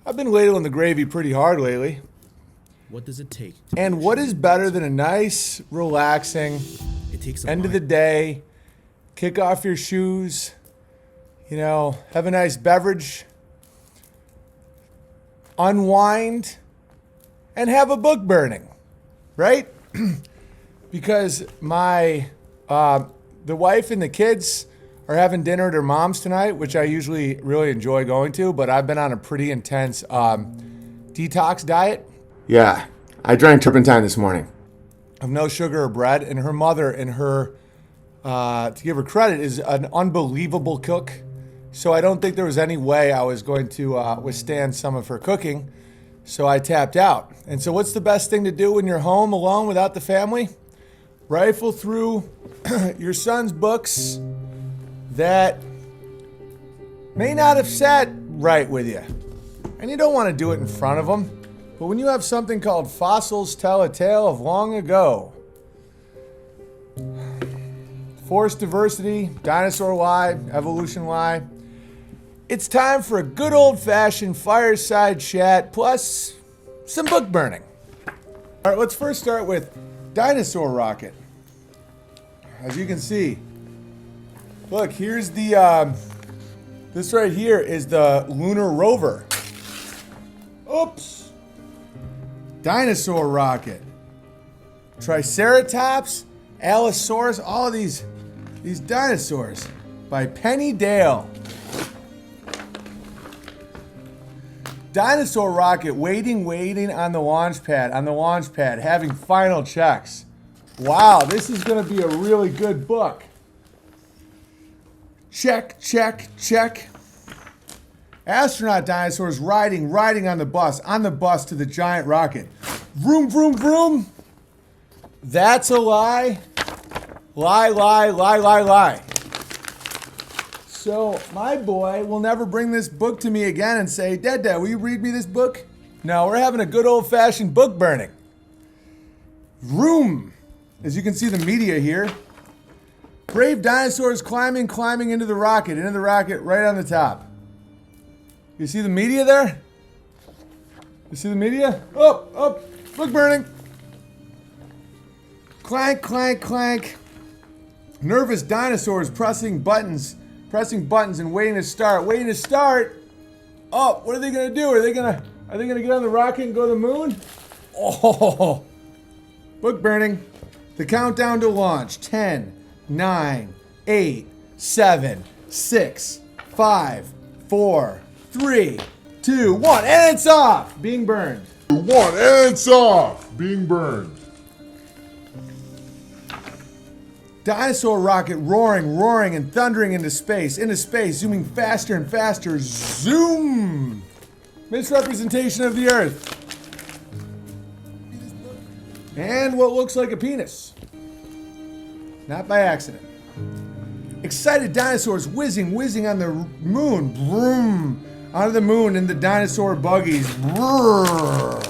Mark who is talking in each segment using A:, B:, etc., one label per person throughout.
A: I've been ladling the gravy pretty hard lately.
B: What does it take?
A: And what is better than a nice, relaxing
B: It takes a
A: end of the day, kick off your shoes, have a nice beverage, unwind, and have a book burning, right? Because the wife and the kids are having dinner at her mom's tonight, which I usually really enjoy going to, but I've been on a pretty intense detox diet. Yeah, I drank turpentine this morning. Of no sugar or bread, and her mother and her, to give her credit, is an unbelievable cook. So I don't think there was any way I was going to withstand some of her cooking. So I tapped out. And so what's the best thing to do when you're home alone without the family? Rifle through your son's books that may not have sat right with you. And you don't want to do it in front of them. But when you have something called Fossils Tell a Tale of Long Ago, Forest Diversity, Dinosaur Lie, Evolution Lie, it's time for a good old-fashioned fireside chat plus some book burning. All right, let's first start with Dinosaur Rocket. As you can see, look, here's the, this right here is the lunar rover. Oops. Dinosaur Rocket. Triceratops, Allosaurus, all of these dinosaurs by Penny Dale. Dinosaur Rocket waiting on the launch pad, having final checks. Wow, this is going to be a really good book. Check, check, check. Astronaut dinosaurs riding on the bus to the giant rocket. Vroom, vroom, vroom. That's a lie. Lie, lie, lie, lie, lie. So my boy will never bring this book to me again and say, Dad, will you read me this book? No, we're having a good old-fashioned book burning. Vroom. As you can see the media here. Brave dinosaurs climbing into the rocket right on the top. You see the media there? You see the media? Oh, book burning. Clank, clank, clank. Nervous dinosaurs pressing buttons and waiting to start. Oh, what are they gonna do? Are they gonna get on the rocket and go to the moon? Oh, book burning. The countdown to launch. 10, 9, 8, 7, 6, 5, 4, 3, 2, 1, and it's off! Being burned. Dinosaur rocket roaring and thundering into space, zooming faster and faster. Zoom! Misrepresentation of the Earth. And what looks like a penis. Not by accident. Excited dinosaurs whizzing on the moon. Vroom! Onto the moon in the dinosaur buggies. Brrr.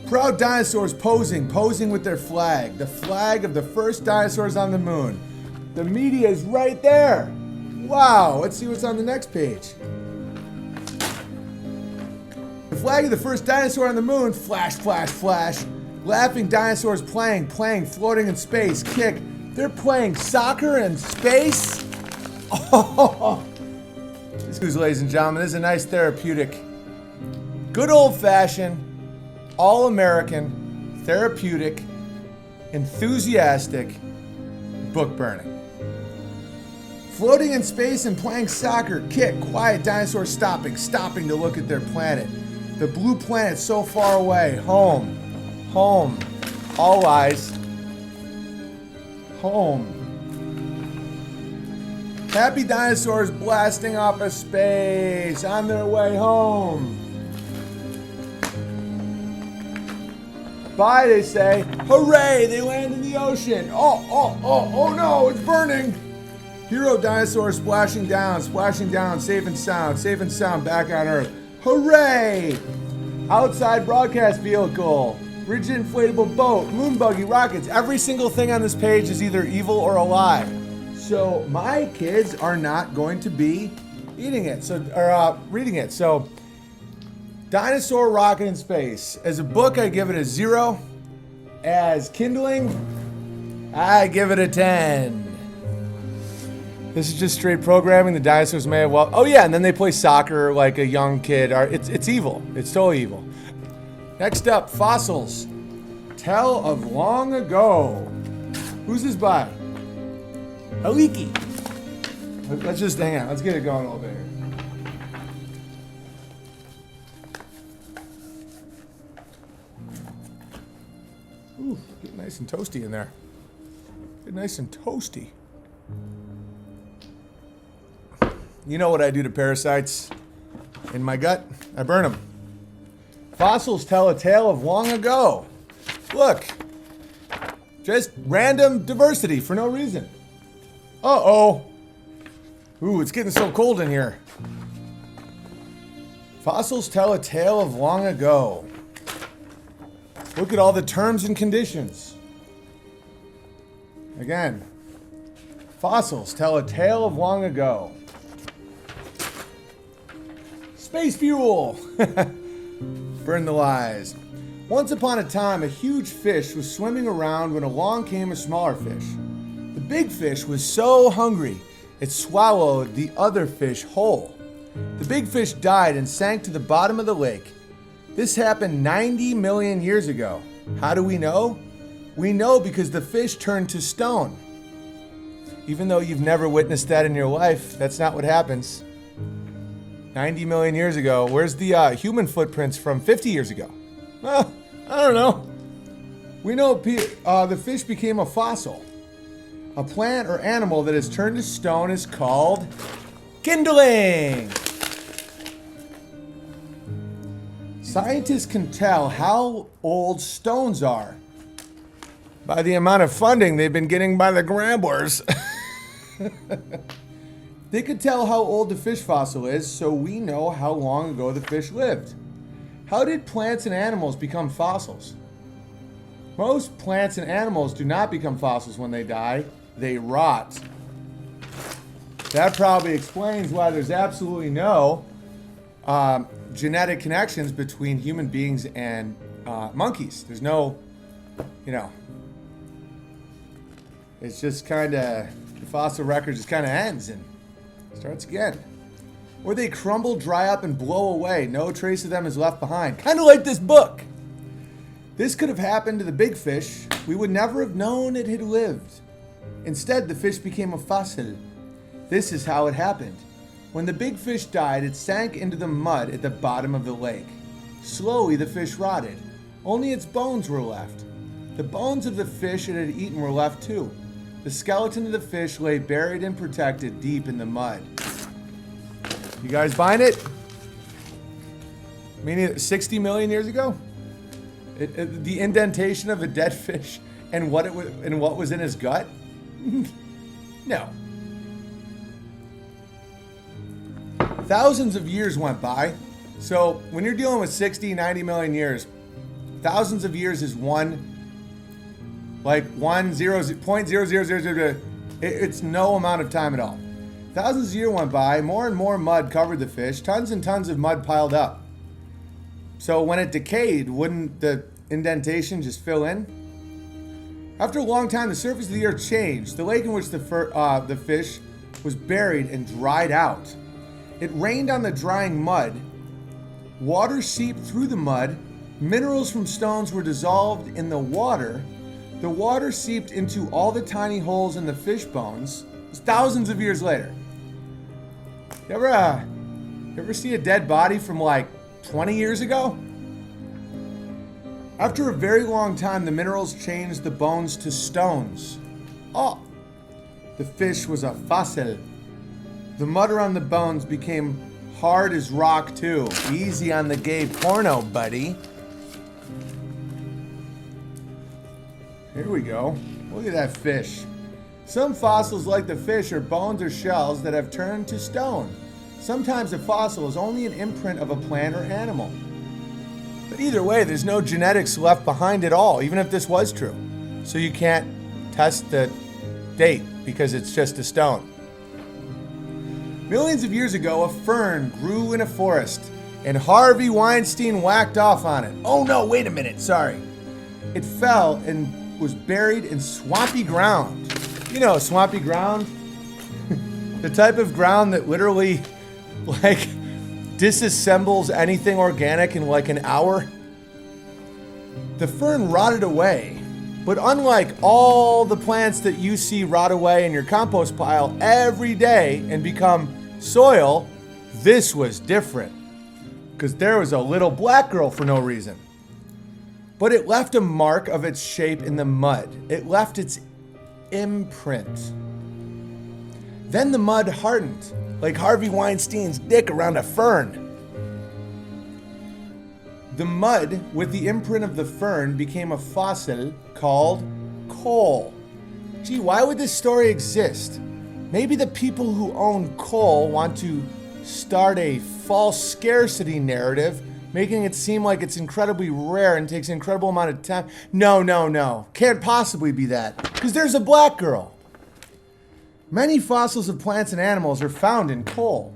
A: Proud dinosaurs posing with their flag. The flag of the first dinosaurs on the moon. The media is right there. Wow, let's see what's on the next page. The flag of the first dinosaur on the moon. Flash, flash, flash. Laughing dinosaurs playing, floating in space. Kick. They're playing soccer in space? Oh, this, ladies and gentlemen, this is a nice therapeutic, good old-fashioned, all-American, therapeutic, enthusiastic book burning. Floating in space and playing soccer. Kick. Quiet dinosaurs stopping to look at their planet. The blue planet so far away. Home. All eyes. Home. Happy dinosaurs blasting off of space on their way home. Bye, they say. Hooray, they land in the ocean. Oh no, it's burning. Hero dinosaurs splashing down, safe and sound, back on Earth. Hooray! Outside broadcast vehicle, rigid inflatable boat, moon buggy, rockets. Every single thing on this page is either evil or a lie. So my kids are not going to be reading it. So Dinosaur Rocket in Space. As a book, I give it a 0. As kindling, I give it a 10. This is just straight programming. The dinosaurs may have oh yeah, and then they play soccer like a young kid. It's evil. It's totally evil. Next up, fossils. Tell of long ago. Who's this by? Aliki. Let's just hang out. Let's get it going a little bit here. Ooh, get nice and toasty in there. Get nice and toasty. You know what I do to parasites in my gut? I burn them. Fossils tell a tale of long ago. Look, just random diversity for no reason. Uh-oh. Ooh, it's getting so cold in here. Fossils tell a tale of long ago. Look at all the terms and conditions. Again, fossils tell a tale of long ago. Space fuel! Burn the lies. Once upon a time, a huge fish was swimming around when along came a smaller fish. The big fish was so hungry, it swallowed the other fish whole. The big fish died and sank to the bottom of the lake. This happened 90 million years ago. How do we know? We know because the fish turned to stone. Even though you've never witnessed that in your life, that's not what happens. 90 million years ago. Where's the human footprints from 50 years ago? Well, I don't know. We know the fish became a fossil. A plant or animal that has turned to stone is called kindling. Scientists can tell how old stones are by the amount of funding they've been getting by the Gramblers. They could tell how old the fish fossil is, so we know how long ago the fish lived. How did plants and animals become fossils? Most plants and animals do not become fossils when they die, they rot. That probably explains why there's absolutely no genetic connections between human beings and monkeys. There's no, it's just kind of, the fossil record just kind of ends and starts again. Or they crumble, dry up, and blow away. No trace of them is left behind. Kind of like this book. This could have happened to the big fish. We would never have known it had lived. Instead, the fish became a fossil. This is how it happened. When the big fish died, it sank into the mud at the bottom of the lake. Slowly, the fish rotted. Only its bones were left. The bones of the fish it had eaten were left too. The skeleton of the fish lay buried and protected deep in the mud. You guys buying it? Meaning 60 million years ago? The indentation of a dead fish and what was in his gut? No. Thousands of years went by. So when you're dealing with 60, 90 million years, thousands of years is .0000. It's no amount of time at all. Thousands of years went by, more and more mud covered the fish, tons and tons of mud piled up. So when it decayed, wouldn't the indentation just fill in? After a long time, the surface of the earth changed. The lake in which the fish was buried and dried out. It rained on the drying mud. Water seeped through the mud. Minerals from stones were dissolved in the water. The water seeped into all the tiny holes in the fish bones. It was thousands of years later. You ever see a dead body from like 20 years ago? After a very long time, the minerals changed the bones to stones. Oh, the fish was a fossil. The mud around the bones became hard as rock too. Easy on the gay porno, buddy. Here we go. Look at that fish. Some fossils, like the fish, are bones or shells that have turned to stone. Sometimes a fossil is only an imprint of a plant or animal. But either way, there's no genetics left behind at all, even if this was true. So you can't test the date. because it's just a stone. Millions of years ago, a fern grew in a forest, and Harvey Weinstein whacked off on it. Oh no, wait a minute, sorry. It fell and was buried in swampy ground. You know, swampy ground? The type of ground that literally, like, disassembles anything organic in like an hour. The fern rotted away, but unlike all the plants that you see rot away in your compost pile every day and become soil, this was different. Because there was a little black girl for no reason. But it left a mark of its shape in the mud. It left its imprint. Then the mud hardened, like Harvey Weinstein's dick around a fern. The mud with the imprint of the fern became a fossil called coal. Gee, why would this story exist? Maybe the people who own coal want to start a false scarcity narrative, making it seem like it's incredibly rare and takes an incredible amount of time. No. Can't possibly be that, because there's a black girl. Many fossils of plants and animals are found in coal.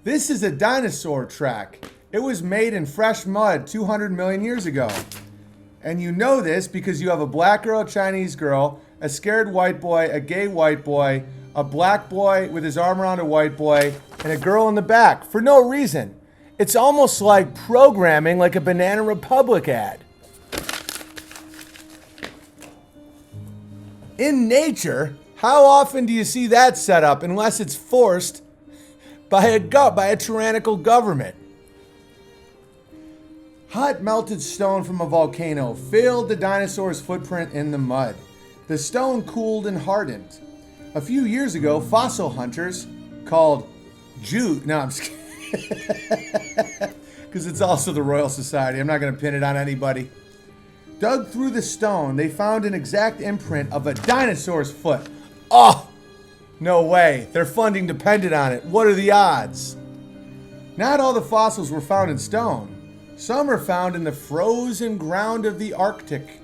A: This is a dinosaur track. It was made in fresh mud 200 million years ago. And you know this because you have a black girl, a Chinese girl, a scared white boy, a gay white boy, a black boy with his arm around a white boy, and a girl in the back for no reason. It's almost like programming like a Banana Republic ad. In nature, how often do you see that set up unless it's forced by a tyrannical government? Hot melted stone from a volcano filled the dinosaur's footprint in the mud. The stone cooled and hardened. A few years ago, fossil hunters called no, I'm just kidding. Because it's also the Royal Society. I'm not going to pin it on anybody. Dug through the stone, they found an exact imprint of a dinosaur's foot. Oh, no way. Their funding depended on it. What are the odds? Not all the fossils were found in stone. Some are found in the frozen ground of the Arctic.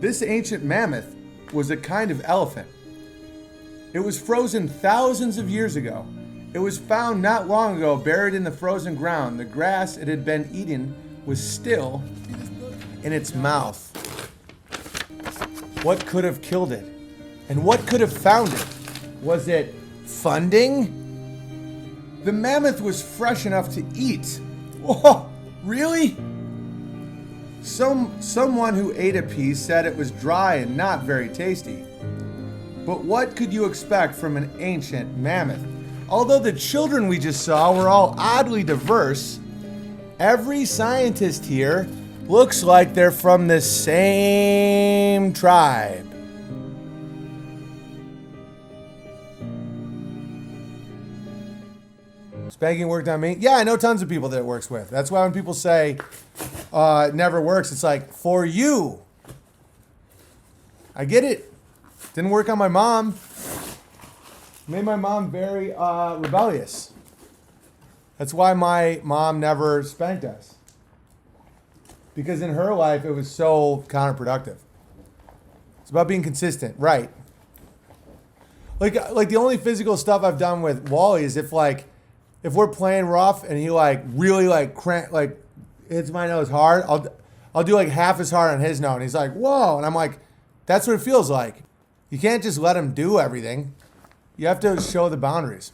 A: This ancient mammoth was a kind of elephant. It was frozen thousands of years ago. It was found not long ago buried in the frozen ground. The grass it had been eaten was still in its mouth. What could have killed it? And what could have found it? Was it funding? The mammoth was fresh enough to eat. Whoa, really? Someone who ate a piece said it was dry and not very tasty. But what could you expect from an ancient mammoth? Although the children we just saw were all oddly diverse, every scientist here looks like they're from the same tribe. Spanking worked on me? Yeah, I know tons of people that it works with. That's why when people say it never works, it's like, for you. I get it. Didn't work on my mom. Made my mom very rebellious. That's why my mom never spanked us. Because in her life, it was so counterproductive. It's about being consistent, right? Like the only physical stuff I've done with Wally is if we're playing rough and he really hits my nose hard, I'll do like half as hard on his nose. And he's like, whoa. And I'm like, that's what it feels like. You can't just let him do everything. You have to show the boundaries.